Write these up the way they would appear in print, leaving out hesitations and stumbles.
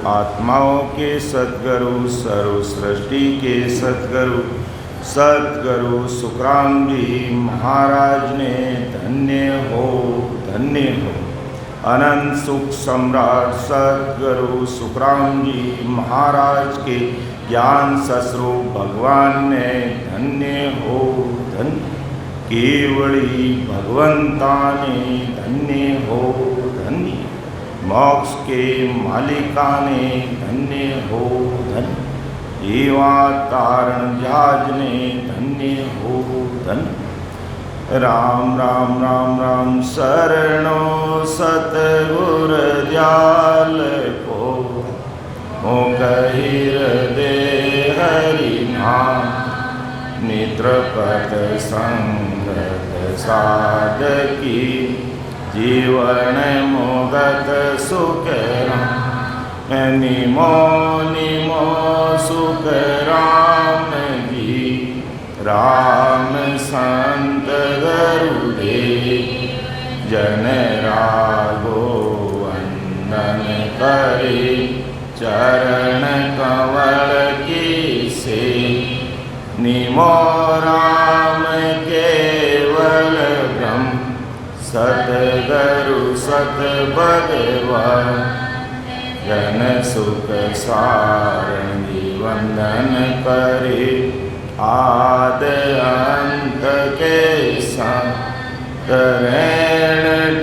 आत्माओं के सद्गुरु, सर्व सृष्टि के सद्गुरु सद्गुरु सुखराम जी महाराज ने धन्य हो अनंत सुख सम्राट सद्गुरु सुखराम जी महाराज के ज्ञान सस्वरूप भगवान ने धन्य हो केवली भगवंता ने धन्य हो मोक्ष के मालिका ने धन्य हो एवातारण जाज ने धन्य हो राम राम राम राम शरणो सतगुर दयाल को हो कहिर दे हरि नाम नेत्रपथ संगत साधकी जीवन मोगत सुख निमो निमो सुख राम जी राम संत गुरुदेव जन राघो वंदन करे चरण कमल की से निमो राम केवल ब्रह्म सतगुरु सत भगवान जन सुख सारणी वंदन करे आद अंत के संतरेण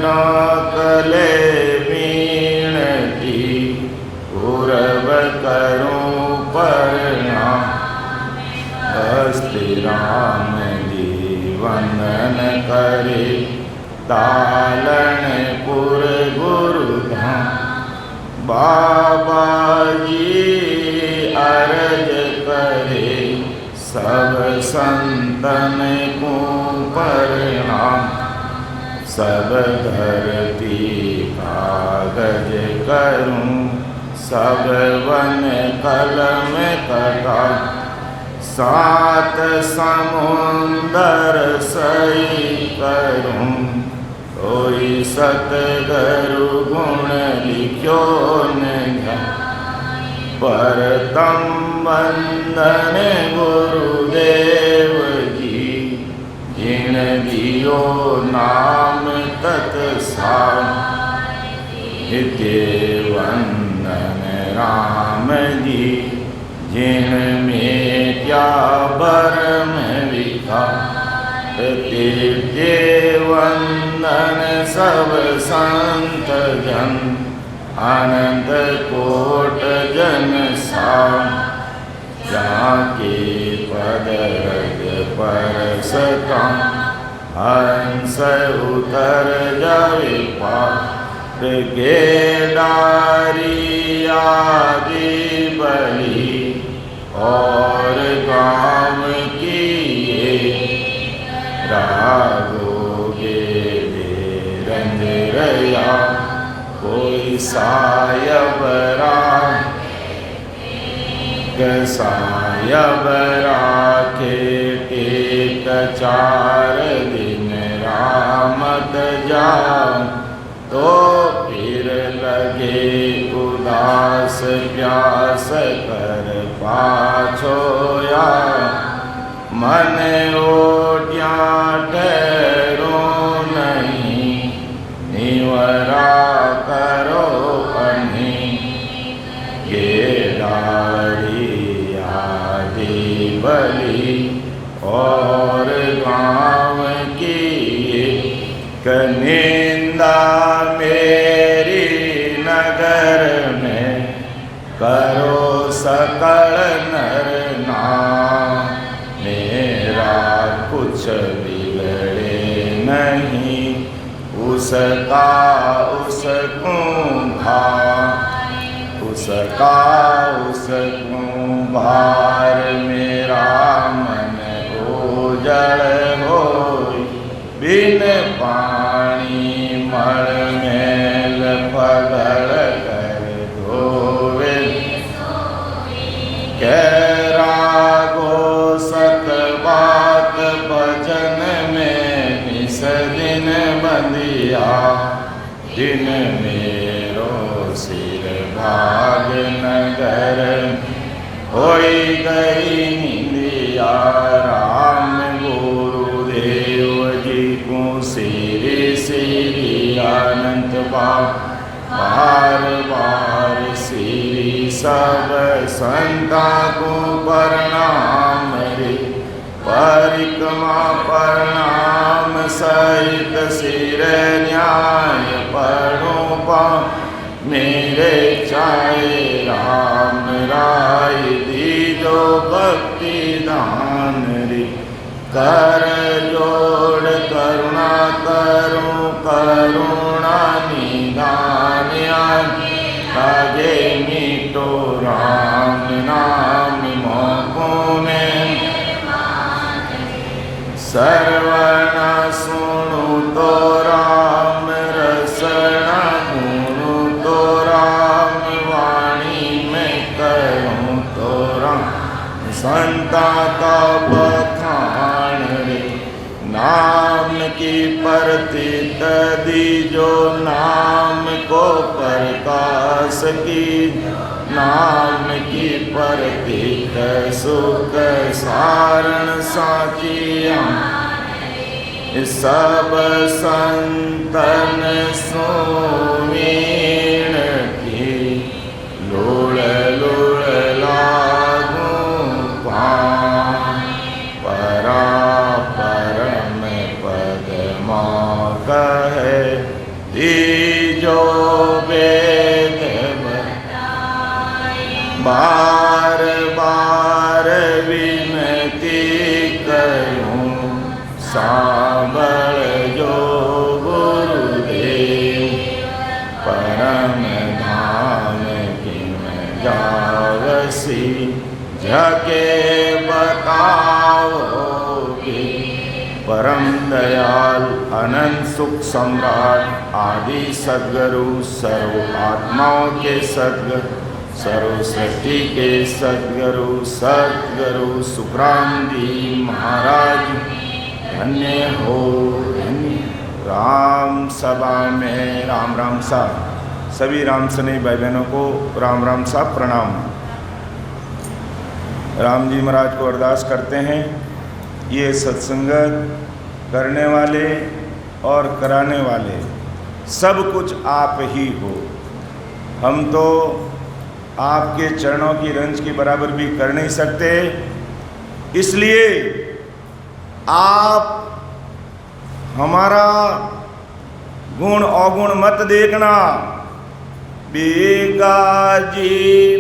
टोकले मीणती पूरब करूं प्रणाम हस्ति राम जी वंदन करे तालनपुर गुरुधाम बाबा जी अर्ज करे सब संतन को प्रणाम सब धरती कागज करूं सब वन कलम कटा सात समुंदर सही करूं कोई सतगुरु गुण लिख्यो न परतम वंदन गुरुदेव जी जिन दियो नाम तत्साम नित्य वंदन राम जी जिन में क्या बरम लिखा तीर्थे वंदन सब संत जन आनंद कोट जन साम जाके पद रज पर सका हंस उतर जावे पार गेदारी आदि बलि और गाँव की रागोगे रंजरया कोई सायब राखे टेक 4 दिन रामत जा तो फिर लगे उदास प्यास कर पाछोया मन ओट्या ठहरो नहीं निवरा करो अनी गेदारी आदि बलि और गाँव की कनिंदा मेरी नगर में करो सकल नर नाम मेरा कुछ बिगड़े नहीं उसका उसको भार मेरा मन ओजड़ हो बिन पानी मल मेल पगड़ कर धोवे कह रागो सत बात भजन में निस दिन बंदिया दिन मेरो सिर भाग नगर होई गई निंदिया। राम गुरुदेव जी को श्री श्री अनंत बार बार श्री सब संता को प्रणाम रे। परिक्रमा प्रणाम सहित सिर न्याय पढ़ो पा मेरे चाहे। राम राय दीजो भक्ति दान रे। कर जोड़ करुणा करूं करुणा निदान आगे मीठो राम नाम मोकों में। श्रवण सुनु तो राम रसना गुणु तो राम वाणी में करूं तो राम संता का बखान रे। नाम की प्रतीत दीजो नाम को प्रकाश की। नाम की प्रतीत सुख सारण साचिया। सब संतन सुमीण की लूड़ लूड़ लागू पान। परा परम पद कहे दीजो वेद बार बार विनती करूं सांभल जो गुरुदेव। परम धाम किम जावसी जके बताओगे। परम दयाल अनंत सुख सम्राट आदि सद्गुरु सर्व आत्माओं के सद्गुरु सर्व सृष्टि के सद्गुरु सद्गुरु सुखराम जी महाराज धन्य हो धन्य। राम सभा में राम राम सा सभी राम सने भाई बहनों को राम राम सा प्रणाम। राम जी महाराज को अरदास करते हैं ये सत्संगत करने वाले और कराने वाले सब कुछ आप ही हो। हम तो आपके चरणों की रंज के बराबर भी कर नहीं सकते, इसलिए आप हमारा गुण अवगुण मत देखना। बेगा जी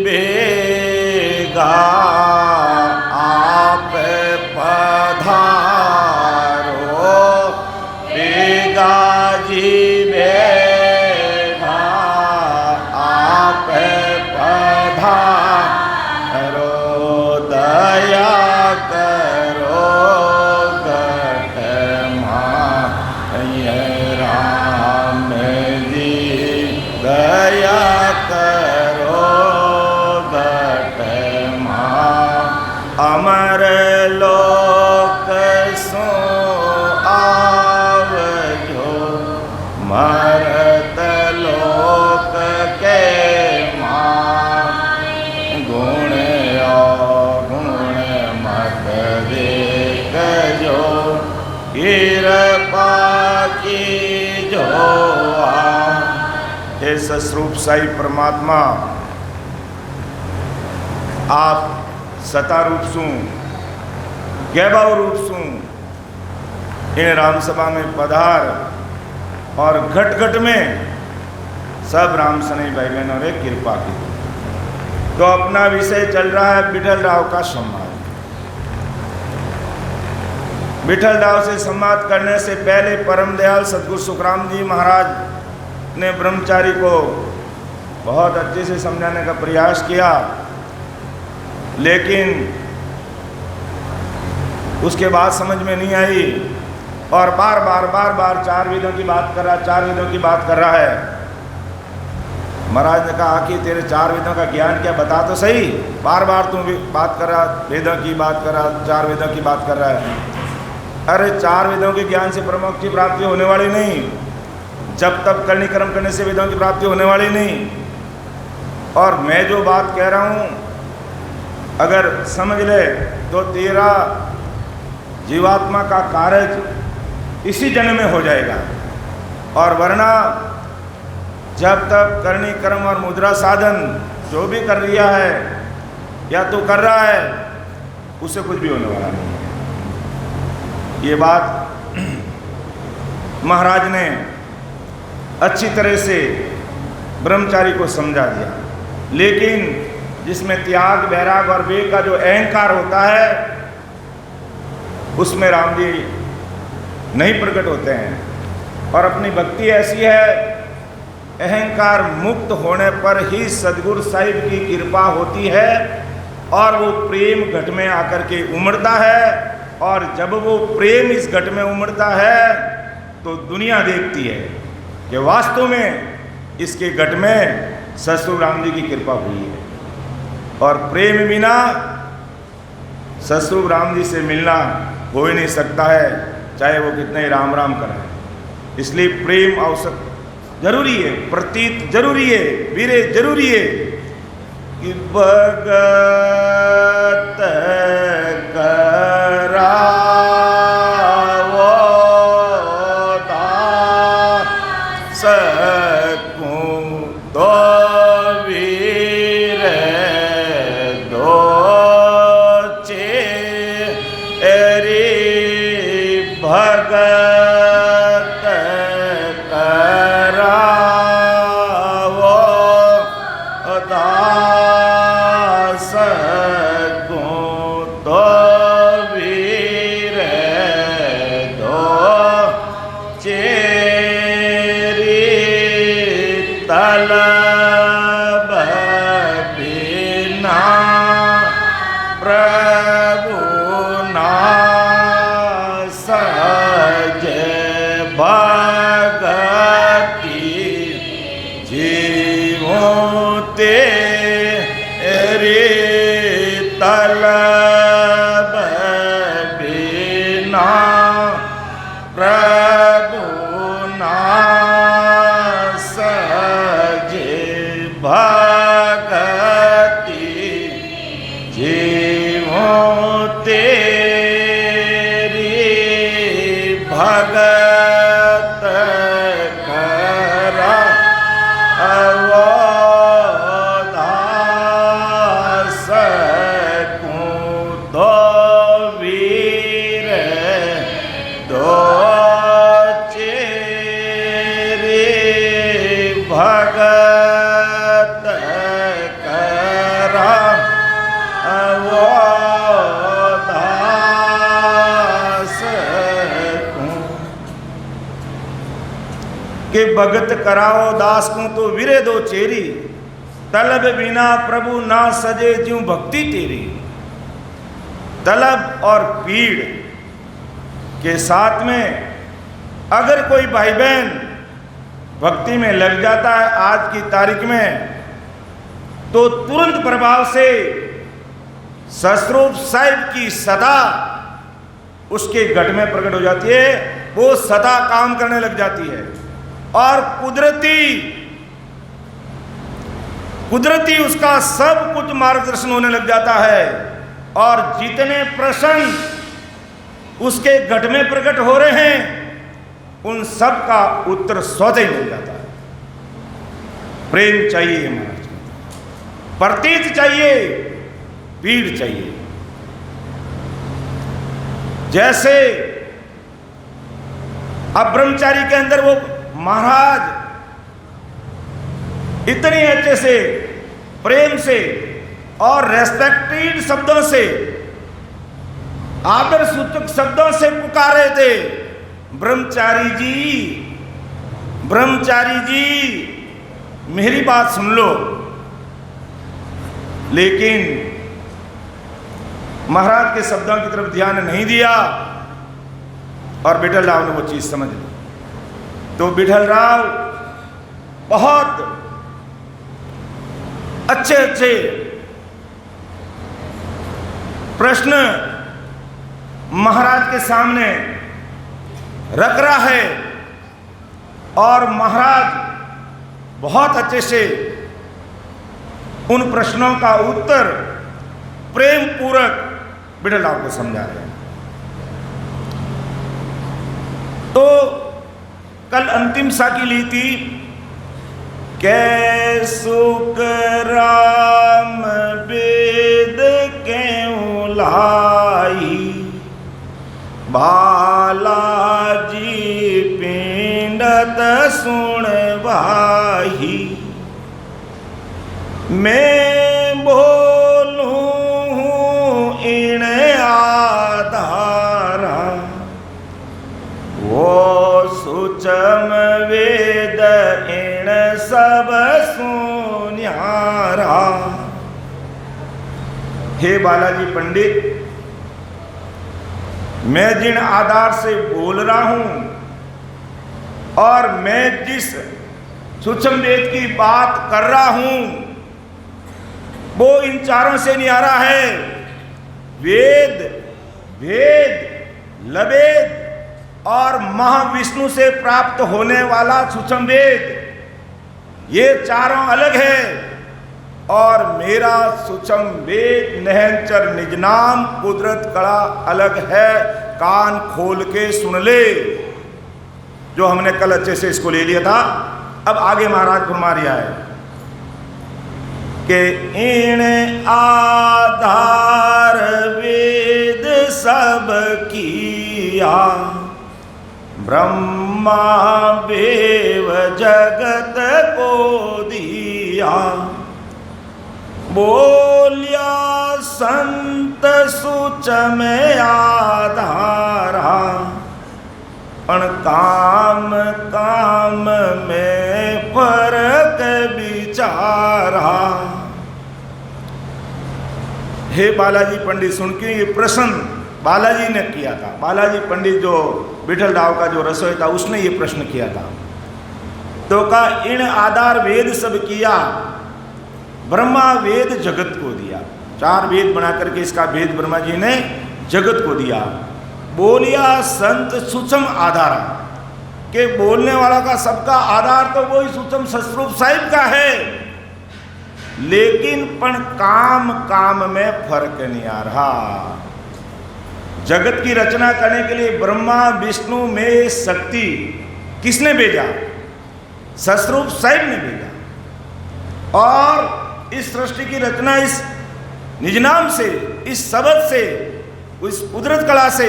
बेगा आप पधारो। बेगा जी बेगा आप पधारो। दया करो गट माय राम जी। दया करो गट माय अमर लोक सो आवजो। मरत लोक के माय गुण अवगुण मत देखजो। कृपा की जो हे सस्वरूप साई परमात्मा आप सता रूप सू गैबाव रूप सू इन राम सभा में पधार और घट घट में सब राम सने भाई बहनों ने कृपा की। तो अपना विषय चल रहा है विठल राव का संवाद। विठल राव से संवाद करने से पहले परम दयाल सद्गुरु सुखराम जी महाराज ने ब्रह्मचारी को बहुत अच्छे से समझाने का प्रयास किया, लेकिन उसके बाद समझ में नहीं आई और बार बार चार वेदों की बात कर रहा है। महाराज ने कहा कि तेरे चार वेदों का ज्ञान क्या, बता तो सही। बार बार तू बात कर रहा, वेदों की बात कर रहा, चार वेदों की बात कर रहा है। अरे चार वेदों के ज्ञान से परमोक्ष की प्राप्ति होने वाली नहीं, जब तब करनी कर्म करने से वेदों की प्राप्ति होने वाली नहीं। और मैं जो बात कह रहा हूँ अगर समझ ले तो तेरा जीवात्मा का कार्य इसी जन्म में हो जाएगा, और वरना जब तक करनी कर्म और मुद्रा साधन जो भी कर लिया है या तो कर रहा है उससे कुछ भी होने वाला नहीं है। ये बात महाराज ने अच्छी तरह से ब्रह्मचारी को समझा दिया, लेकिन जिसमें त्याग, वैराग और वेग का जो अहंकार होता है उसमें राम जी नहीं प्रकट होते हैं। और अपनी भक्ति ऐसी है, अहंकार मुक्त होने पर ही सदगुरु साहिब की कृपा होती है और वो प्रेम घट में आकर के उमड़ता है, और जब वो प्रेम इस घट में उमड़ता है तो दुनिया देखती है कि वास्तव में इसके घट में ससुर राम जी की कृपा हुई है। और प्रेम बिना ससुर राम जी से मिलना हो ही नहीं सकता है, चाहे वो कितने राम राम करें। इसलिए प्रेम आवश्यक जरूरी है, प्रतीत जरूरी है, वीरे जरूरी है कि भगत करा के भगत कराओ दास को तो विरे दो चेरी, तलब बिना प्रभु ना सजे ज्यों भक्ति तेरी। तलब और पीड़ के साथ में अगर कोई भाई बहन भक्ति में लग जाता है आज की तारीख में, तो तुरंत प्रभाव से ससरूप साहिब की सदा उसके घट में प्रकट हो जाती है, वो सदा काम करने लग जाती है और कुदरती उसका सब कुछ मार्गदर्शन होने लग जाता है, और जितने प्रश्न उसके घट में प्रकट हो रहे हैं उन सब का उत्तर स्वतः ही मिल जाता है। प्रेम चाहिए महाराज, प्रतीत चाहिए, पीड़ चाहिए। जैसे अब ब्रह्मचारी के अंदर वो महाराज इतने अच्छे से, प्रेम से और रेस्पेक्टेड शब्दों से, आदर सूचक शब्दों से पुकारे थे, ब्रह्मचारी जी मेरी बात सुन लो। लेकिन महाराज के शब्दों की तरफ ध्यान नहीं दिया और विठल राव ने वो चीज समझ ली। तो विठल राव बहुत अच्छे अच्छे प्रश्न महाराज के सामने रख रहा है, और महाराज बहुत अच्छे से उन प्रश्नों का उत्तर प्रेम पूर्वक विठल राव को समझा रहे हैं। तो कल अंतिम साकी ली थी, कै सुख राम वेद क्यों लाई, बालाजी पिंडत सुन भाई, मैं बोलूं इन आधारा, वो सुचम वेद इन सब सुन्यारा। हे बालाजी पंडित, मैं जिन आधार से बोल रहा हूं और मैं जिस सूक्ष्म वेद की बात कर रहा हूं वो इन चारों से न्यारा है। वेद, भेद, लवेद और महाविष्णु से प्राप्त होने वाला सूक्ष्म वेद, ये चारों अलग है और मेरा सूक्ष्म वेद नहनचर निज नाम कुदरत कड़ा अलग है। कान खोल के सुन ले। जो हमने कल अच्छे से इसको ले लिया था, अब आगे महाराज फरमा रिया है कि इन आधार वेद सब किया, ब्रह्मा बेव जगत को दिया, बोलिया संत सुच में आधारा, पण काम काम में फर्क विचारा। हे बालाजी पंडित, सुन के ये प्रश्न बालाजी ने किया था। बालाजी पंडित जो विठल राव का जो रसोई था उसने ये प्रश्न किया था। तो कहा इन आधार वेद सब किया, ब्रह्मा वेद जगत को दिया। 4 वेद बना करके इसका वेद ब्रह्मा जी ने जगत को दिया। बोलिया संत सूक्ष्म आधार, के बोलने वाला का सबका आधार तो वही सूक्ष्म सस्वरूप साहिब का है, लेकिन पण काम काम में फर्क नहीं आ रहा। जगत की रचना करने के लिए ब्रह्मा विष्णु में शक्ति किसने भेजा? सस्वरूप साहिब ने भेजा। और इस सृष्टि की रचना इस निज नाम से, इस शब्द से, इस कुदरत कला से,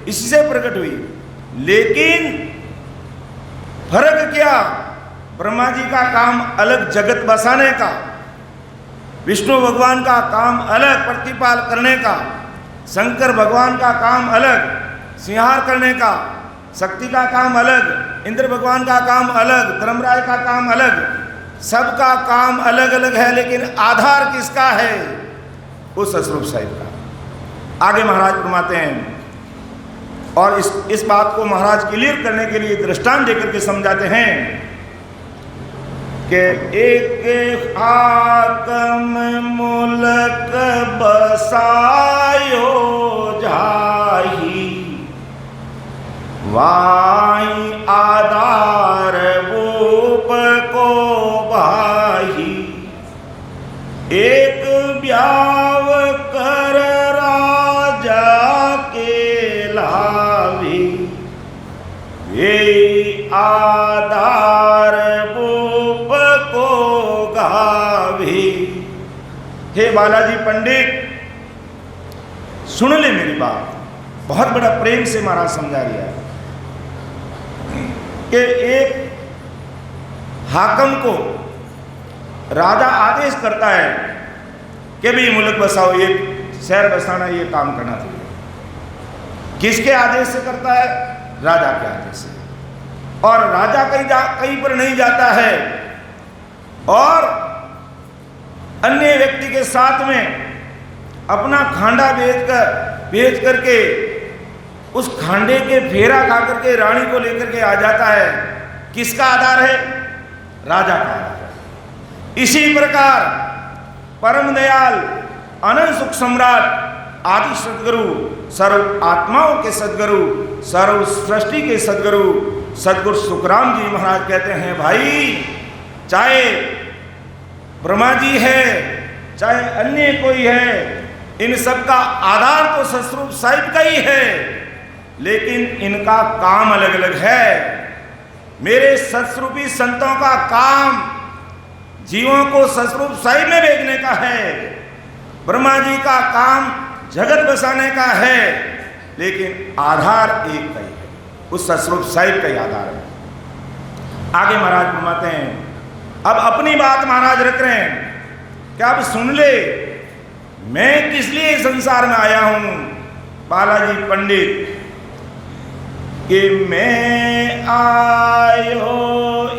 इसी से प्रकट हुई। लेकिन फर्क क्या? ब्रह्मा जी का काम अलग जगत बसाने का, विष्णु भगवान का काम अलग प्रतिपाल करने का, शंकर भगवान का काम अलग संहार करने का, शक्ति का काम अलग, इंद्र भगवान का काम अलग, धर्मराय का काम अलग, सबका काम अलग अलग है, लेकिन आधार किसका है? वो सस्वरूप साहिब का। आगे महाराज फरमाते हैं और इस बात को महाराज क्लियर करने के लिए दृष्टांत देकर के समझाते हैं कि एक हाकम मुल्क बसायो जाही, वाई आधार भूप को भाही, एक ब्याव कर राजा के लावी, ये आधार भूप को गावी। हे बालाजी पंडित, सुन ले मेरी बात। बहुत बड़ा प्रेम से महाराज समझा दिया है कि एक हाकम को राजा आदेश करता है कि भी मुल्क बसाओ, ये शहर बसाना, ये काम करना चाहिए। किसके आदेश से करता है? राजा के आदेश से। और राजा कहीं पर नहीं जाता है और अन्य व्यक्ति के साथ में अपना खांडा बेच करके उस खांडे के फेरा खा करके रानी को लेकर के आ जाता है। किसका आधार है? राजा का आधार है। इसी प्रकार परम दयाल अनंत सुख सम्राट आदि सदगुरु, सर्व आत्माओं के सदगुरु, सर्व सृष्टि के सदगुरु सदगुरु सुखराम जी महाराज कहते हैं, भाई चाहे ब्रह्मा जी है, चाहे अन्य कोई है, इन सब का आधार तो सतस्वरूप साहिब का ही है, लेकिन इनका काम अलग अलग है। मेरे सतस्वरूपी संतों का काम जीवों को सतस्वरूप साहिब में भेजने का है, ब्रह्मा जी का काम जगत बसाने का है, लेकिन आधार एक का ही है, उस सतस्वरूप साहिब का ही आधार है। आगे महाराज फरमाते हैं, अब अपनी बात महाराज रख रहे हैं कि अब सुन ले, मैं किस लिए संसार में आया हूं। बालाजी पंडित कि मैं आयो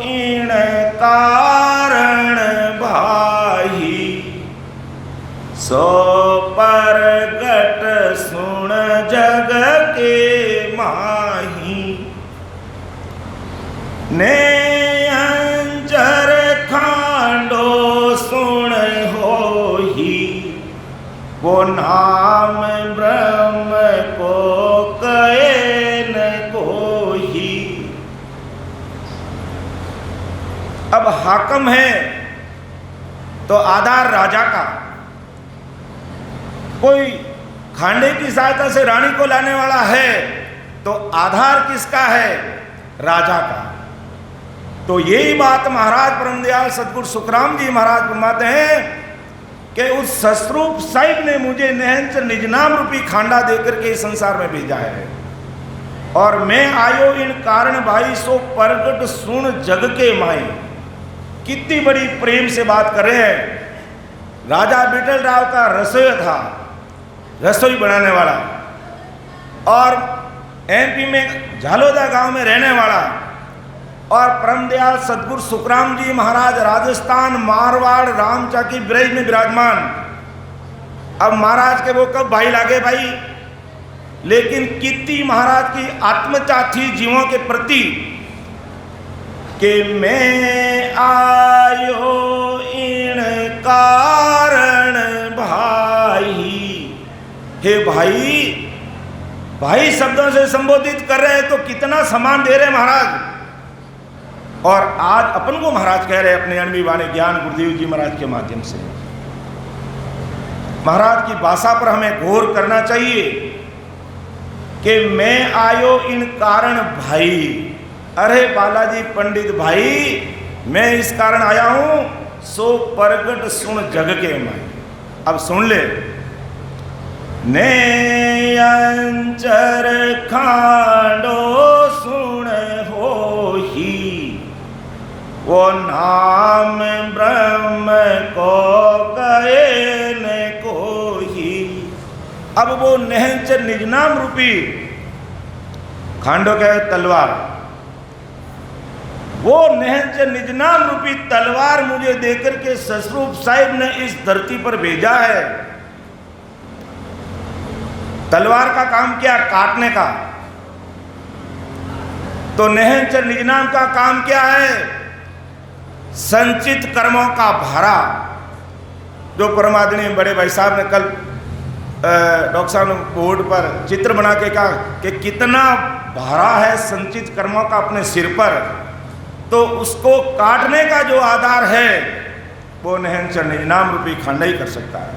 इन कारण भाई, सो परगट सुन जग के माही, ने अंजर खांडो सुन हो ही, वो नाम ब्रह्म को कहे न कोई। अब हाकम है तो आधार राजा का, कोई खांडे की सहायता से रानी को लाने वाला है तो आधार किसका है? राजा का। तो यही बात महाराज परमदयाल सदगुरु सुखराम जी महाराज फरमाते हैं कि उस सतस्वरूप साहिब ने मुझे नहंच निजनाम रूपी खांडा देकर के इस संसार में भेजा है, और मैं आयो इन कारण भाई, सो परगट सुन जग के माई। कितनी बड़ी प्रेम से बात कर रहे हैं। राजा बिटल राव का रसोई था, रसोई बनाने वाला, और एमपी में झालोदा गांव में रहने वाला, और परमदयाल सदगुरु सुखराम जी महाराज राजस्थान मारवाड़ रामचाकी ब्रज में विराजमान। अब महाराज के वो कब भाई लागे भाई, लेकिन कितनी महाराज की आत्मचा थी जीवों के प्रति कि मैं आयो इन कारण भाई। हे भाई, भाई शब्दों से संबोधित कर रहे हैं तो कितना सम्मान दे रहे महाराज। और आज अपन को महाराज कह रहे हैं अपने अनबी वाणी ज्ञान गुरुदेव जी महाराज के माध्यम से। महाराज की भाषा पर हमें गौर करना चाहिए कि मैं आयो इन कारण भाई। अरे बालाजी पंडित भाई, मैं इस कारण आया हूं, सो परगट सुन जग के माई। अब सुन ले, ने अंचर खांडो सुन हो ही, वो नाम ब्रह्म को कहे न कोई। अब वो नहंचर निजनाम रूपी खांडो कहे तलवार, वो नहंचर निजनाम रूपी तलवार मुझे देकर के सतस्वरूप साहिब ने इस धरती पर भेजा है। तलवार का काम क्या? काटने का। तो नहंचर निजनाम का काम क्या है? संचित कर्मों का भारा। जो परमादरणीय बड़े भाई साहब ने कल डॉक्टर साहब ने बोर्ड पर चित्र बना के कहा कि कितना भारा है संचित कर्मों का अपने सिर पर, तो उसको काटने का जो आधार है वो नहंचर निजनाम रूपी खांडा ही कर सकता है,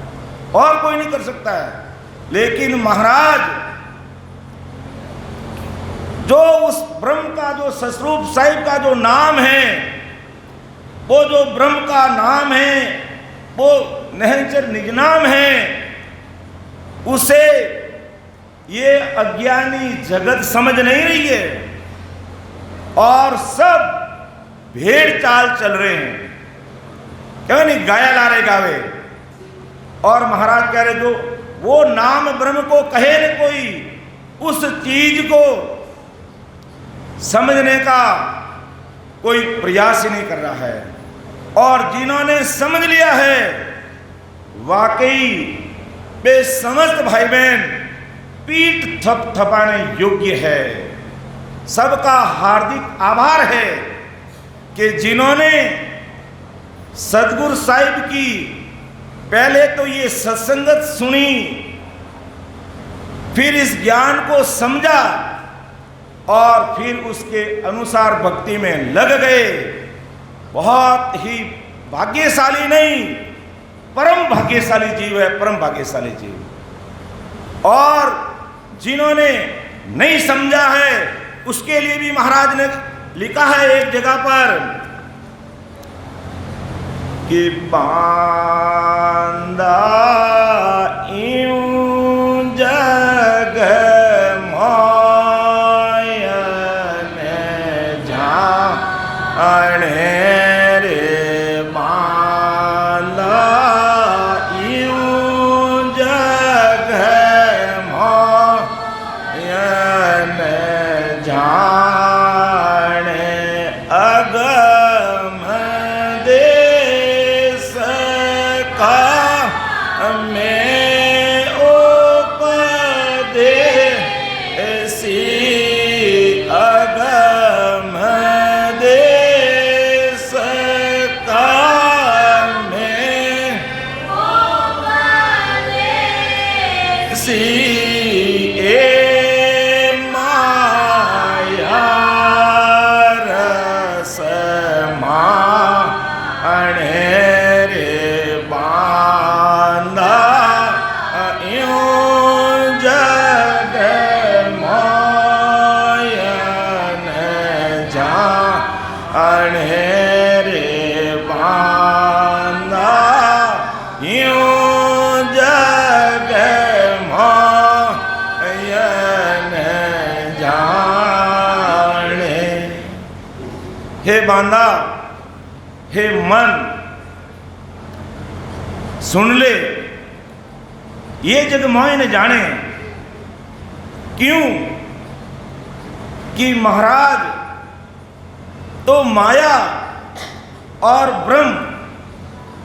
और कोई नहीं कर सकता है। लेकिन महाराज जो उस ब्रह्म का, जो सतस्वरूप साहिब का जो नाम है, वो जो ब्रह्म का नाम है, वो नहंचर निजनाम है, उसे ये अज्ञानी जगत समझ नहीं रही है, और सब भेड़ चाल चल रहे हैं। क्यों नहीं? गाया ला रहे गावे। और महाराज कह रहे जो वो नाम ब्रह्म को कहे न कोई, उस चीज को समझने का कोई प्रयास ही नहीं कर रहा है। और जिन्होंने समझ लिया है, वाकई वे समस्त भाई बहन पीठ थपथपाने योग्य है। सबका हार्दिक आभार है कि जिन्होंने सदगुरु साहिब की पहले तो ये सत्संगत सुनी, फिर इस ज्ञान को समझा, और फिर उसके अनुसार भक्ति में लग गए। बहुत ही भाग्यशाली नहीं, परम भाग्यशाली जीव है, परम भाग्यशाली जीव। और जिन्होंने नहीं समझा है उसके लिए भी महाराज ने लिखा है एक जगह पर कि बांदा यूं जग मोयन जाने रे बांदा यूं जग मोयन जाने अगम देश का में उपदेसी अगम देश का में उपदेसी माया रस माणे रे बांधा यूं जग मोयन जाने रे बांधा यूं जग मोयन जाने। हे बांधा, हे मन, सुन ले, ये जग मोय न जाने। क्यों? कि महाराज तो माया और ब्रह्म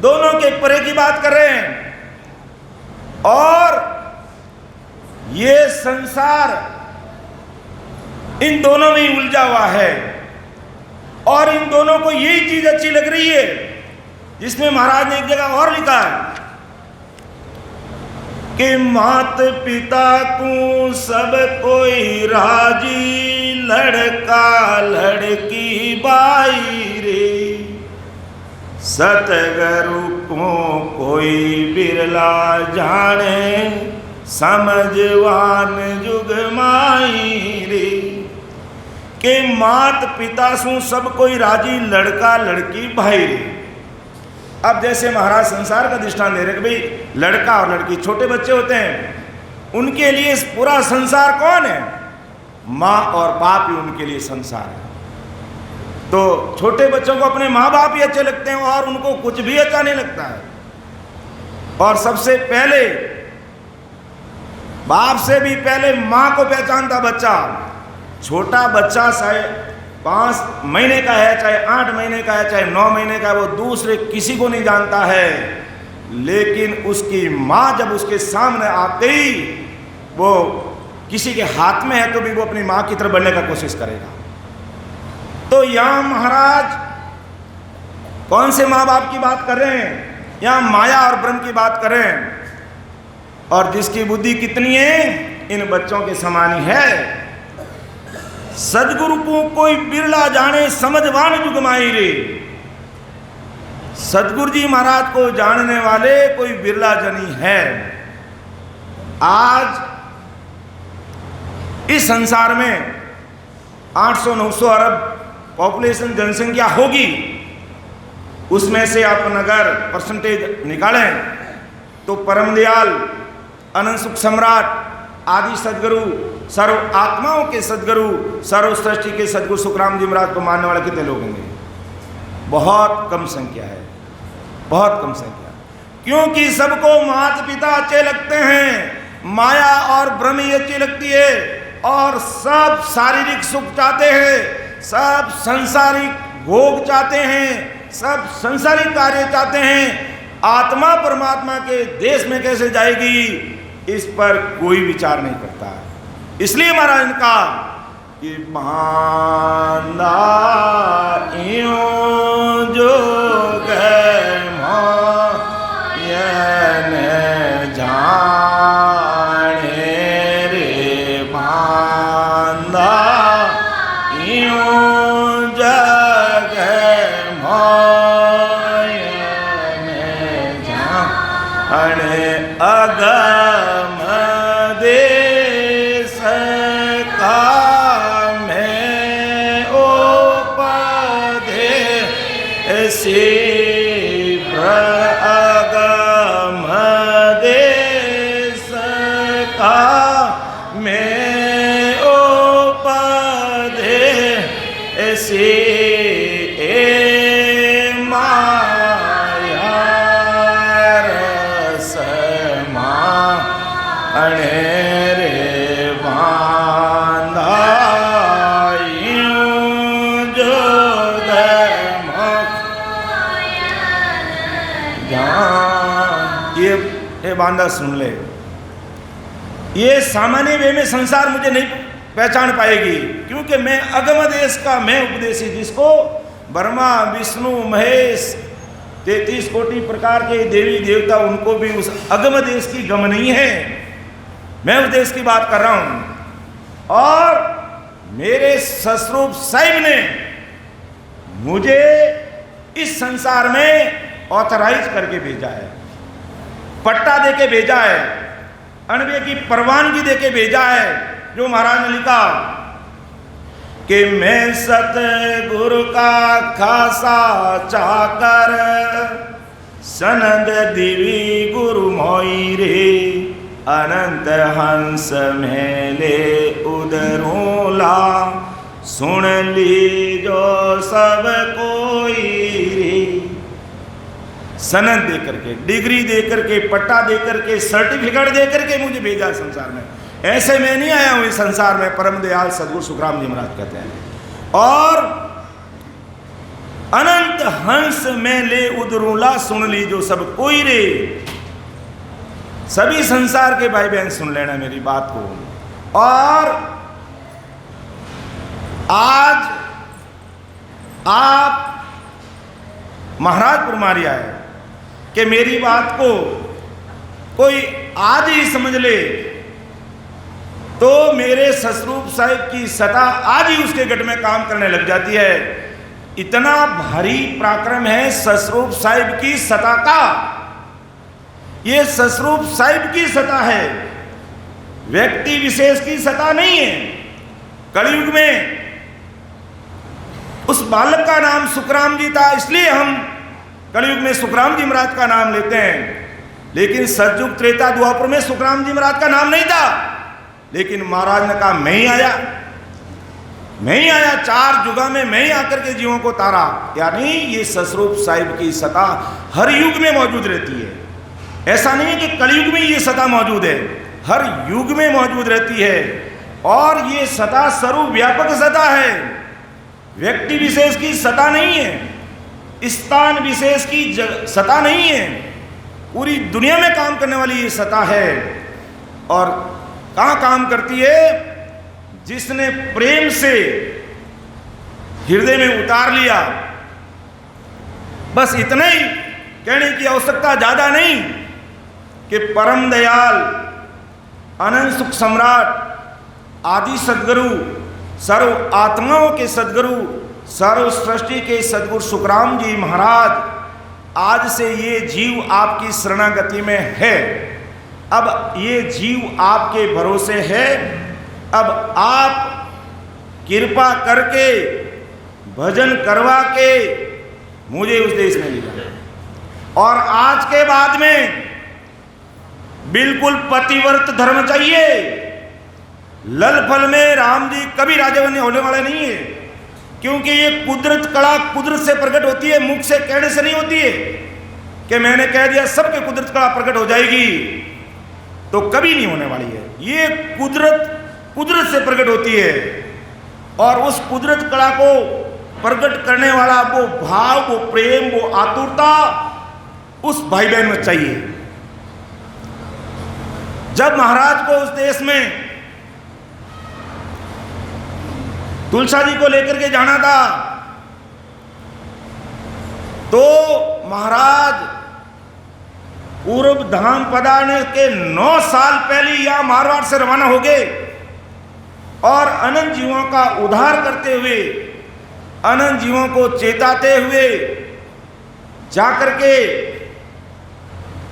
दोनों के परे की बात कर रहे हैं, और ये संसार इन दोनों में ही उलझा हुआ है, और इन दोनों को यही चीज अच्छी लग रही है, जिसमें महाराज ने एक जगह और लिखा है कि मात पिता को सब कोई राजी, लड़का लड़की बाई रे, सतगुरु को कोई बिरला जाने, समझवान जुग माई रे। के मात पिता सु सब कोई राजी, लड़का लड़की भाई रे। अब जैसे महाराज संसार का दृष्टांत दे रहे कि भाई लड़का और लड़की छोटे बच्चे होते हैं, उनके लिए पूरा संसार कौन है? माँ और बाप ही उनके लिए संसार है। तो छोटे बच्चों को अपने माँ बाप ही अच्छे लगते हैं और उनको कुछ भी अच्छा नहीं लगता है। और सबसे पहले बाप से भी पहले माँ को पहचानता बच्चा। छोटा बच्चा चाहे 5 महीने का है, चाहे 8 महीने का है, चाहे 9 महीने का है, वो दूसरे किसी को नहीं जानता है, लेकिन उसकी माँ जब उसके सामने आते ही वो किसी के हाथ में है तो भी वो अपनी माँ की तरफ बढ़ने का कोशिश करेगा। तो यहाँ महाराज कौन से माँ बाप की बात कर रहे हैं? यहाँ माया और ब्रह्म की बात कर रहे हैं। और जिसकी बुद्धि कितनी है, इन बच्चों के समान ही है। सदगुरु को कोई बिरला जाने, समझवान जुग माई रे। सदगुरु जी महाराज को जानने वाले कोई बिरला जनी है। आज इस संसार में 800-900 अरब पॉपुलेशन जनसंख्या होगी, उसमें से आप अगर परसेंटेज निकालें तो परम दयाल, अनंत सुख सम्राट, आदि सदगुरु, सर्व आत्माओं के सदगुरु, सर्व सृष्टि के सदगुरु सुखराम जी महाराज को मानने वाले कितने लोग होंगे? बहुत कम संख्या है, बहुत कम संख्या। क्योंकि सबको माता पिता अच्छे लगते हैं, माया और ब्रह्म ही अच्छी लगती है, और सब शारीरिक सुख चाहते हैं, सब संसारिक भोग चाहते हैं, सब संसारिक कार्य चाहते हैं। आत्मा परमात्मा के देश में कैसे जाएगी, इस पर कोई विचार नहीं करता है। इसलिए महाराज इनका कि बांधा यूं जोग मोयन जाने रे, बांधा यूं जग मोयन जाने। अगम देश का मैं उपदेसी अगम देश का मैं उपदेसी बांधा सुन ले। ये सामान्य वे में संसार मुझे नहीं पहचान पाएगी, क्योंकि मैं अगम देश का मैं उपदेशी, जिसको ब्रह्मा विष्णु महेश 33 कोटि प्रकार के देवी देवता, उनको भी उस अगम देश की गम नहीं है। मैं उस देश की बात कर रहा हूं। और मेरे ससरूप साहिब ने मुझे इस संसार में ऑथराइज करके भेजा है, पट्टा देके भेजा है, अनबे की परवानगी देके भेजा है। जो महाराज ने लिखा कि मैं सतगुरु का खासा चाकर, सनद दिवी गुरु मोई रे, अनंत हंस मेले उदरूला, सुन ली जो सब कोई रे। सनद दे करके, डिग्री दे करके, पट्टा दे करके, सर्टिफिकेट दे करके मुझे भेजा संसार में। ऐसे मैं नहीं आया हूं इस संसार में, परम दयाल सदगुरु सुखराम जी महाराज कहते हैं। और अनंत हंस में ले उदरूला, सुन ली जो सब कोई रे। सभी संसार के भाई बहन सुन लेना मेरी बात को। और आज आप महाराजपुर मारिया है कि मेरी बात को कोई आज ही समझ ले तो मेरे ससरूप साहिब की सता आज ही उसके गट में काम करने लग जाती है। इतना भारी पराक्रम है ससरूप साहिब की सता का। ये ससरूप साहिब की सता है, व्यक्ति विशेष की सता नहीं है। कलयुग में उस बालक का नाम सुखराम जी था, इसलिए हम कलयुग में सुखराम जी महाराज का नाम लेते हैं। लेकिन सतयुग त्रेता द्वापर में सुखराम जी महाराज का नाम नहीं था। लेकिन महाराज ने कहा मैं ही आया, मैं ही आया, 4 जुगा में मैं ही आकर के जीवों को तारा। यानी ये ससरूप साहिब की सता हर युग में मौजूद रहती है। ऐसा नहीं है कि कलयुग में ये सता मौजूद है, हर युग में मौजूद रहती है। और ये सता सर्वव्यापक सता है, व्यक्ति विशेष की सता नहीं है, स्थान विशेष की सता नहीं है, पूरी दुनिया में काम करने वाली ये सता है। और कहाँ काम करती है? जिसने प्रेम से हृदय में उतार लिया, बस इतना ही कहने की आवश्यकता, ज्यादा नहीं, कि परम दयाल अनंत सुख सम्राट आदि सद्गुरु, सर्व आत्माओं के सद्गुरु, सर्व सृष्टि के सद्गुरु सुखराम जी महाराज, आज से ये जीव आपकी शरणागति में है। अब ये जीव आपके भरोसे है। अब आप कृपा करके भजन करवा के मुझे उस देश में ले जाए। और आज के बाद में बिल्कुल पतिव्रत धर्म चाहिए। लल फल में राम जी कभी राजा होने वाले नहीं है, क्योंकि ये कुदरत कला कुदरत से प्रकट होती है, मुख से कहने से नहीं होती है। कि मैंने कह दिया सबके कुदरत कला प्रकट हो जाएगी, तो कभी नहीं होने वाली है। ये कुदरत से प्रकट होती है। और उस कुदरत कला को प्रकट करने वाला वो भाव, वो प्रेम, वो आतुरता उस भाई बहन में चाहिए। जब महाराज को उस देश में तुलसा जी को लेकर के जाना था, तो महाराज पूर्व धाम पधारने के 9 साल पहले यहां मारवाड़ से रवाना हो गए। और अनंत जीवों का उद्धार करते हुए, अनंत जीवों को चेताते हुए जाकर के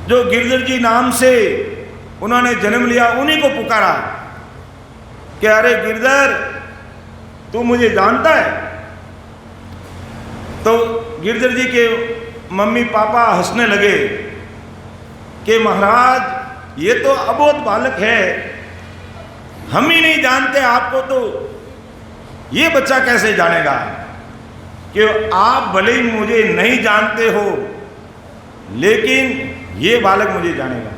जो गिरधर जी नाम से उन्होंने जन्म लिया, उन्हीं को पुकारा कि अरे गिरधर, तू मुझे जानता है? तो गिरधर जी के मम्मी पापा हंसने लगे कि महाराज, ये तो अबोध बालक है, हम ही नहीं जानते आपको, तो ये बच्चा कैसे जानेगा? कि आप भले ही मुझे नहीं जानते हो, लेकिन ये बालक मुझे जानेगा।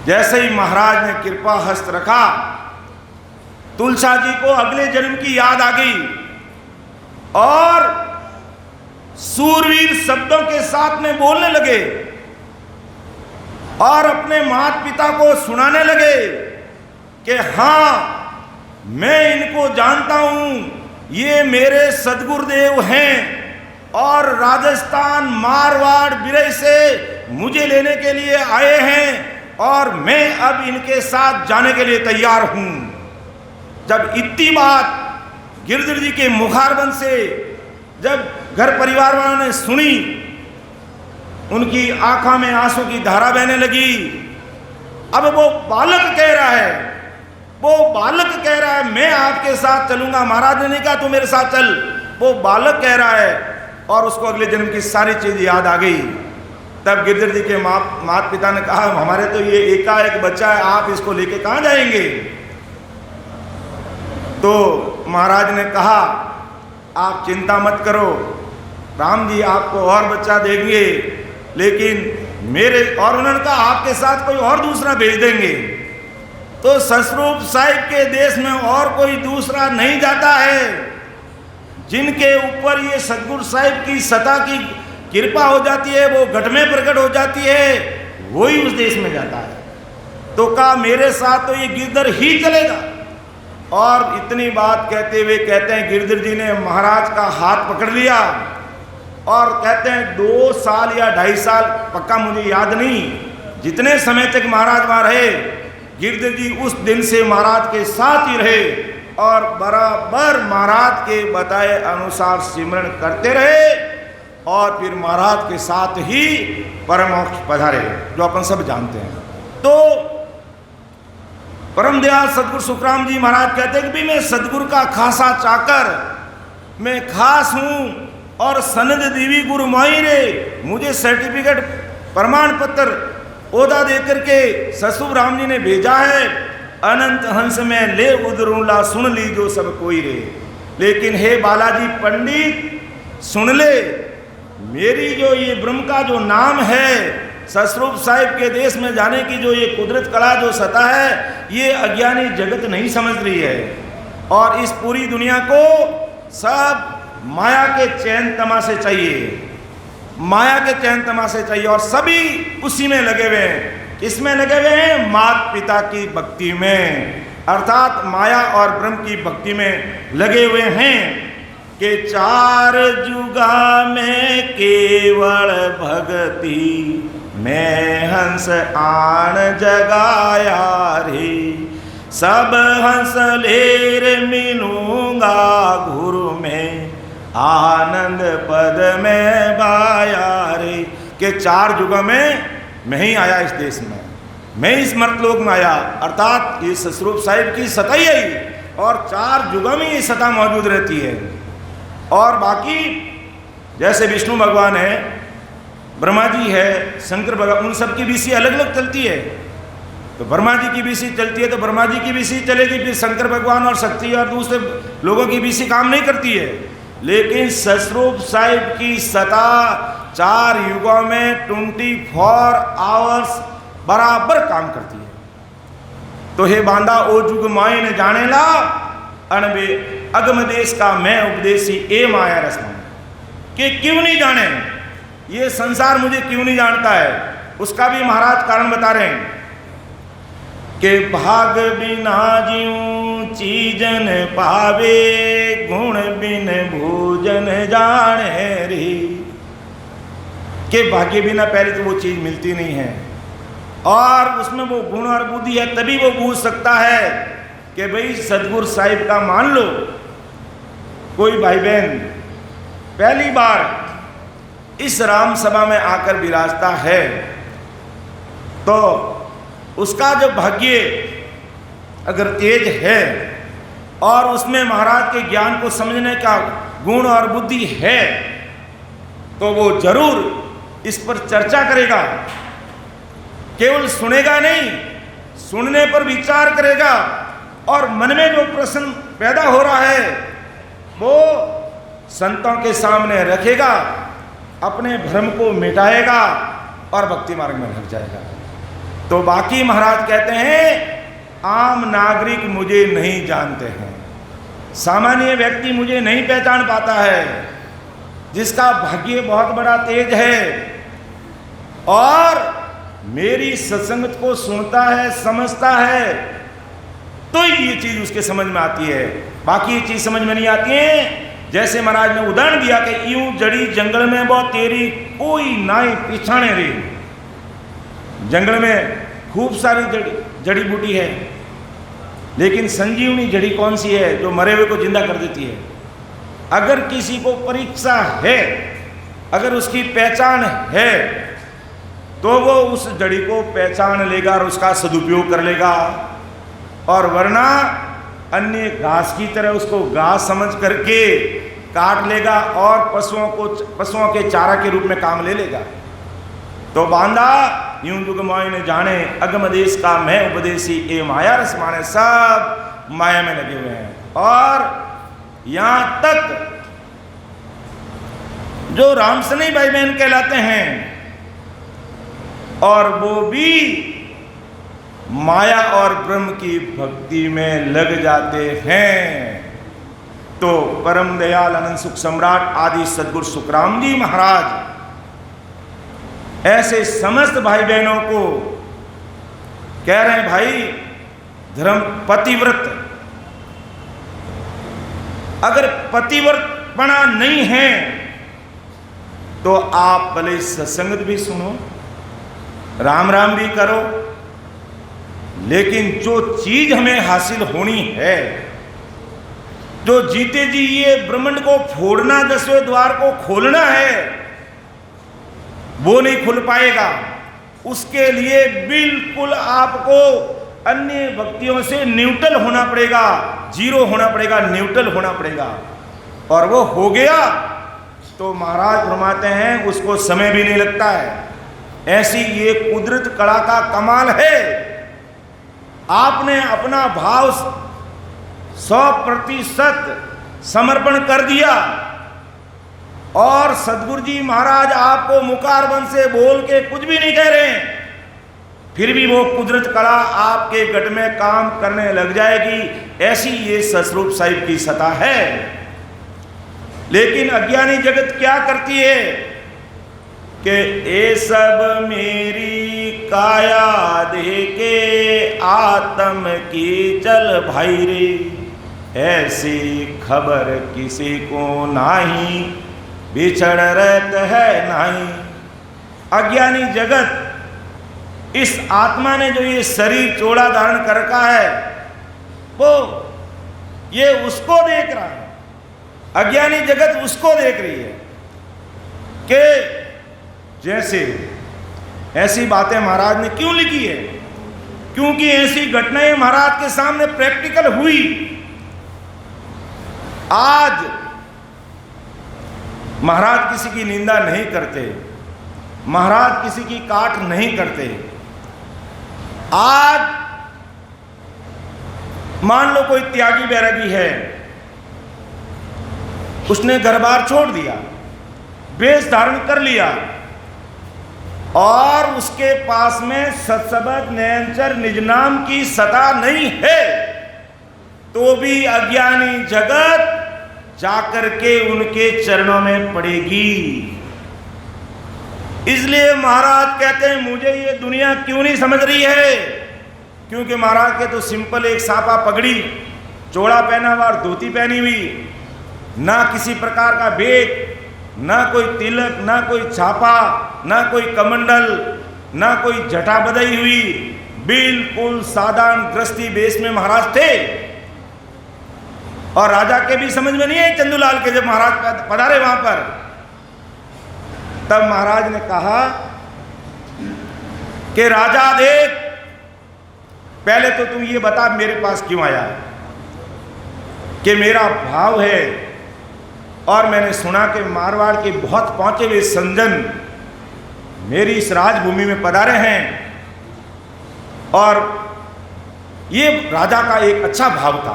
जैसे ही महाराज ने कृपा हस्त रखा, तुलसा जी को अगले जन्म की याद आ गई और सूरवीर शब्दों के साथ में बोलने लगे और अपने माता पिता को सुनाने लगे कि हाँ, मैं इनको जानता हूं, ये मेरे सदगुरुदेव हैं और राजस्थान मारवाड़ बिरई से मुझे लेने के लिए आए हैं और मैं अब इनके साथ जाने के लिए तैयार हूं। जब इतनी बात गिरधर जी के मुखारबंद से जब घर परिवार वालों ने सुनी, उनकी आंखों में आंसू की धारा बहने लगी। अब वो बालक कह रहा है, मैं आपके साथ चलूंगा। महाराज ने नहीं कहा तू मेरे साथ चल, वो बालक कह रहा है और उसको अगले जन्म की सारी चीज याद आ गई। तब गिरधर जी के माता पिता ने कहा, हमारे तो ये एकाएक बच्चा है, आप इसको लेके कहां जाएंगे? तो महाराज ने कहा, आप चिंता मत करो, राम जी आपको और बच्चा देंगे, लेकिन मेरे, और उन्होंने कहा आपके साथ कोई और दूसरा भेज देंगे। तो ससरूप साहिब के देश में और कोई दूसरा नहीं जाता है। जिनके ऊपर ये सतगुरु साहिब की सता की कृपा हो जाती है, वो घट में प्रकट हो जाती है, वही उस देश में जाता है। तो कहा मेरे साथ तो ये गिरधर ही चलेगा। और इतनी बात कहते हुए कहते हैं गिरधर जी ने महाराज का हाथ पकड़ लिया और कहते हैं 2 साल या 2.5 साल, पक्का मुझे याद नहीं, जितने समय तक महाराज वहां रहे, गिरधर जी उस दिन से महाराज के साथ ही रहे और बराबर महाराज के बताए अनुसार सिमरन करते रहे और फिर महाराज के साथ ही परमोक्ष पधारे, जो अपन सब जानते हैं। तो परम दयाल सदगुरु सुखराम जी महाराज कहते हैं कि मैं सदगुरु का खासा चाकर, मैं खास हूं और सनद देवी गुरु माई रे, मुझे सर्टिफिकेट प्रमाण पत्र ओदा देकर के ससुर राम जी ने भेजा है। अनंत हंस में ले उदरूला, सुन ली जो सब कोई रे। लेकिन हे बालाजी पंडित सुन ले, मेरी जो ये ब्रह्म का जो नाम है, ससरूप साहिब के देश में जाने की जो ये कुदरत कला जो सता है, ये अज्ञानी जगत नहीं समझ रही है और इस पूरी दुनिया को सब माया के चैन तमाशे चाहिए, माया के चैन तमाशे चाहिए और सभी उसी में लगे हुए हैं। इसमें लगे हुए हैं माता पिता की भक्ति में, अर्थात माया और ब्रह्म की भक्ति में लगे हुए हैं कि 4 जुगा में केवल भक्ति मैं हंस आन जगाया रे, सब हंस लेर मिलूंगा गुरु में आनंद पद में बाया रे। के 4 जुगों में मैं ही आया इस देश में, मैं इस मर्तलोक में आया, अर्थात ये ससरूप साहिब की सता ही है और 4 जुगों में ये सता मौजूद रहती है। और बाकी जैसे विष्णु भगवान है, ब्रह्मा जी है, शंकर भगवान, उन सब की बीसी अलग अलग चलती है। तो ब्रह्मा जी की बीसी चलती है तो ब्रह्मा जी की बीसी चलेगी, फिर शंकर भगवान और शक्ति और दूसरे लोगों की बीसी काम नहीं करती है। लेकिन ससरूप साहिब की सता 4 युगों में 24 आवर्स बराबर काम करती है। तो हे बांदा ओ जुग माई ने जाने ला, अनबे अगम देश का मैं उपदेशी ए माया रसमान, कि क्यों नहीं जाने, ये संसार मुझे क्यों नहीं जानता है, उसका भी महाराज कारण बता रहे हैं कि भाग बिना जीऊं चीजन पावे, गुण बिन भोजन जाने रे। के भाग्य बिना पहले तो वो चीज मिलती नहीं है और उसमें वो गुण और बुद्धि है, तभी वो बूझ सकता है कि भाई सदगुरु साहिब का मान लो। कोई भाई बहन पहली बार इस राम सभा में आकर विराजता है तो उसका जो भाग्य अगर तेज है और उसमें महाराज के ज्ञान को समझने का गुण और बुद्धि है, तो वो जरूर इस पर चर्चा करेगा। केवल सुनेगा नहीं, सुनने पर विचार करेगा और मन में जो प्रश्न पैदा हो रहा है वो संतों के सामने रखेगा, अपने भ्रम को मिटाएगा और भक्ति मार्ग में लग जाएगा। तो बाकी महाराज कहते हैं आम नागरिक मुझे नहीं जानते हैं, सामान्य व्यक्ति मुझे नहीं पहचान पाता है, जिसका भाग्य बहुत बड़ा तेज है और मेरी सत्संगत को सुनता है, समझता है, तो ये चीज उसके समझ में आती है, बाकी ये चीज समझ में नहीं आती है। जैसे महाराज ने उदाहरण दिया कि यूं जड़ी जंगल में बहुत तेरी कोई नाई पिछाने रे। जंगल में खूब सारी जड़ी बूटी है, लेकिन संजीवनी जड़ी कौन सी है जो मरे हुए को जिंदा कर देती है। अगर किसी को परीक्षा है, अगर उसकी पहचान है, तो वो उस जड़ी को पहचान लेगा और उसका सदुपयोग कर लेगा, और वरना अन्य घास की तरह उसको घास समझ करके काट लेगा और पशुओं के चारा के रूप में काम ले लेगा। तो बांधा यूं युग मोय ने जाने, अगम देश का मैं उपदेशी, ए माया रस माने, सब माया में लगे हुए हैं। और यहां तक जो रामसनी भाई बहन कहलाते हैं और वो भी माया और ब्रह्म की भक्ति में लग जाते हैं। तो परम दयाल अनंत सुख सम्राट आदि सदगुरु सुखराम जी महाराज ऐसे समस्त भाई बहनों को कह रहे हैं, भाई धर्म पतिव्रत, अगर पतिव्रतपना नहीं है तो आप भले सत्संगत भी सुनो, राम राम भी करो, लेकिन जो चीज हमें हासिल होनी है, जो जीते जी ये ब्रह्मांड को फोड़ना, 10वें द्वार को खोलना है, वो नहीं खुल पाएगा। उसके लिए बिल्कुल आपको अन्य भक्तियों से न्यूट्रल होना पड़ेगा, जीरो होना पड़ेगा, न्यूट्रल होना पड़ेगा। और वो हो गया तो महाराज फरमाते हैं उसको समय भी नहीं लगता है। ऐसी ये कुदरत कला का कमाल है। आपने अपना भाव 100% समर्पण कर दिया और सदगुरु जी महाराज आपको मुखारबंद से बोल के कुछ भी नहीं कह रहे हैं, फिर भी वो कुदरत कला आपके गट में काम करने लग जाएगी। ऐसी ये ससरूप साहिब की सत्ता है। लेकिन अज्ञानी जगत क्या करती है कि ये सब मेरी काया दे के आत्म की चल भाई रे, ऐसी खबर किसी को नाही, बिछड़ रहत है नाही। अज्ञानी जगत इस आत्मा ने जो ये शरीर चोड़ा धारण कर रखा है, वो ये उसको देख रहा है। अज्ञानी जगत उसको देख रही है कि जैसे ऐसी बातें महाराज ने क्यों लिखी है, क्योंकि ऐसी घटनाएं महाराज के सामने प्रैक्टिकल हुई। आज महाराज किसी की निंदा नहीं करते, महाराज किसी की काट नहीं करते। आज मान लो कोई त्यागी बैरागी है, उसने घर बार छोड़ दिया, वेश धारण कर लिया और उसके पास में सत्सबद नयनचर निज नाम की सता नहीं है, तो भी अज्ञानी जगत जाकर के उनके चरणों में पड़ेगी। इसलिए महाराज कहते हैं मुझे ये दुनिया क्यों नहीं समझ रही है, क्योंकि महाराज के तो सिंपल एक सापा पगड़ी, चोड़ा पहना हुआ और धोती पहनी हुई, ना किसी प्रकार का बेग, ना कोई तिलक, ना कोई छापा, ना कोई कमंडल, ना कोई जटा बधाई हुई, बिल्कुल साधारण गृहस्थी वेश में महाराज थे। और राजा के भी समझ में नहीं है चंदूलाल के, जब महाराज पधारे वहां पर, तब महाराज ने कहा कि राजा देख, पहले तो तू ये बता मेरे पास क्यों आया है? कि मेरा भाव है और मैंने सुना कि मारवाड़ के बहुत पहुंचे हुए संजन मेरी इस राजभूमि में पधारे हैं, और ये राजा का एक अच्छा भाव था।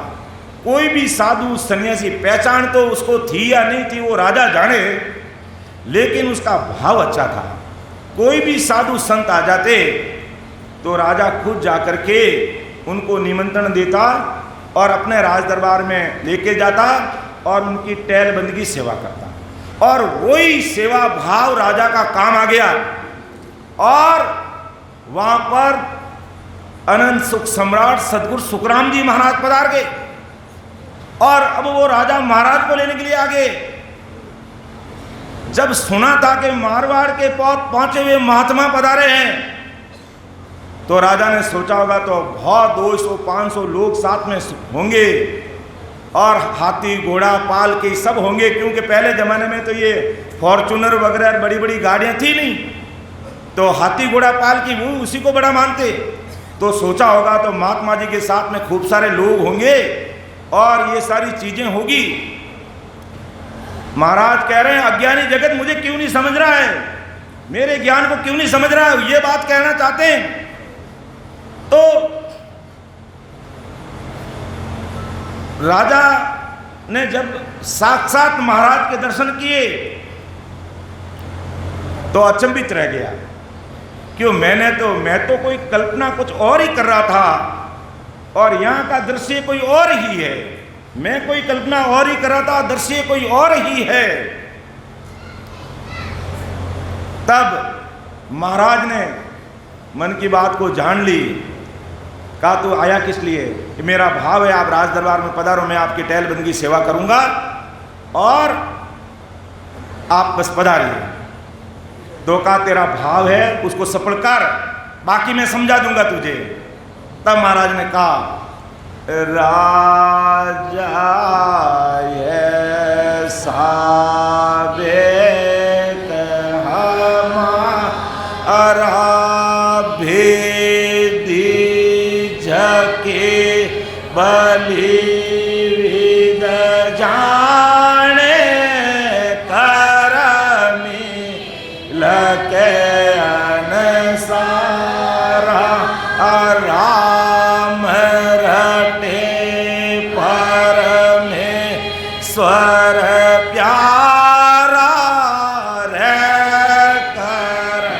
कोई भी साधु सन्यासी, पहचान तो उसको थी या नहीं थी वो राजा जाने, लेकिन उसका भाव अच्छा था। कोई भी साधु संत आ जाते तो राजा खुद जाकर के उनको निमंत्रण देता और अपने राज दरबार में लेके जाता और उनकी टहलबंदी सेवा करता। और वही सेवा भाव राजा का काम आ गया, और वहां पर अनंत सुख सम्राट सदगुरु सुखराम जी महाराज पधार गए, और अब वो राजा महाराज को लेने के लिए आ गए। जब सुना था कि मारवाड़ के पहुंचे हुए महात्मा पधारे हैं, तो राजा ने सोचा होगा तो बहुत 200-500 लोग साथ में होंगे, और हाथी घोड़ा पाल के सब होंगे, क्योंकि पहले जमाने में तो ये फॉर्चूनर वगैरह बड़ी बड़ी गाड़ियां थी नहीं, तो हाथी घोड़ा पाल की वो उसी को बड़ा मानते। तो सोचा होगा तो महात्मा जी के साथ में खूब सारे लोग होंगे और ये सारी चीजें होगी। महाराज कह रहे हैं अज्ञानी जगत मुझे क्यों नहीं समझ रहा है, मेरे ज्ञान को क्यों नहीं समझ रहा है, ये बात कहना चाहते हैं। तो राजा ने जब साक्षात महाराज के दर्शन किए तो अचंभित रह गया। क्यों, मैं तो कोई कल्पना कुछ और ही कर रहा था और यहां का दृश्य कोई और ही है। मैं कोई कल्पना और ही कर रहा था, दृश्य कोई और ही है। तब महाराज ने मन की बात को जान ली। कहा तू आया किस लिए? कि मेरा भाव है आप राज दरबार में पधारो, मैं आपकी टहलबंदी सेवा करूंगा और आप बस पधारिए। तो कहा तेरा भाव है उसको सफल कर, बाकी मैं समझा दूंगा तुझे। तब महाराज ने कहा राजा ऐसा बेत हमारा भेदी झके बलि विद जाने करमी लके अनसारा राम रटे परमेश्वर प्यारा रे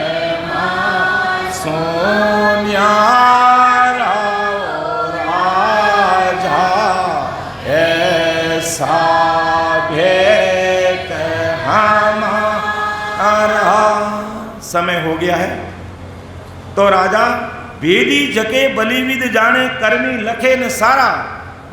करमा सोन्यारा राजा ऐसा भेंट हमारा। समय हो गया है तो राजा वेदी जके बलिविद जाने करमी लखे न सारा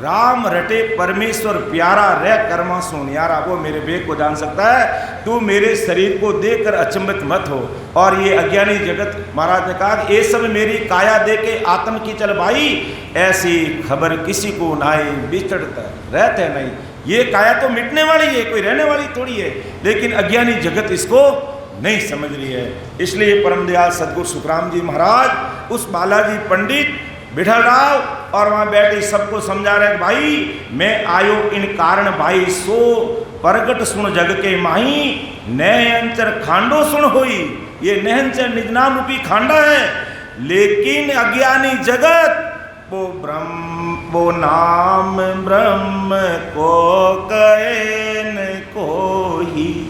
राम रटे परमेश्वर प्यारा रे कर्मा सोनियारा। वो मेरे वेग को जान सकता है, तू मेरे शरीर को देखकर अचंभित मत हो। और ये अज्ञानी जगत, महाराज ने कहा ये सब मेरी काया दे के आत्म की चल भाई, ऐसी खबर किसी को नाई बिछड़ता रहते नहीं। ये काया तो मिटने वाली है, कोई रहने वाली थोड़ी है, लेकिन अज्ञानी जगत इसको नहीं समझ रही है। इसलिए परम दयाल सदगुरु सुखराम जी महाराज उस बालाजी पंडित बिठल राव और वहां बैठे सबको समझा रहे भाई मैं आयो इन कारण भाई सो प्रगट सुन जग के माही नयंचर खांडो सुन होई। ये नयंचर निज नाम रूपी खांडा है, लेकिन अज्ञानी जगत वो नाम ब्रह्म को कहे न कोई।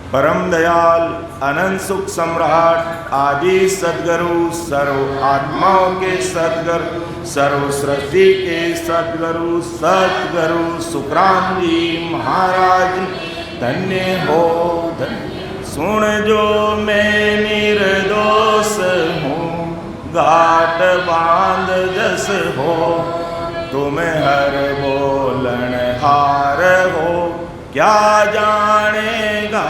परम दयाल अनंत सुख सम्राट आदि सदगुरु सर्व आत्माओं के सदगुरु सर्व सृष्टि के सदगुरु सदगुरु सुखराम जी महाराज धन्य हो धन्य। सुन जो मैं निर्दोष हूँ घाट बांध जस हो, तुम हर बोलन हार हो क्या जानेगा।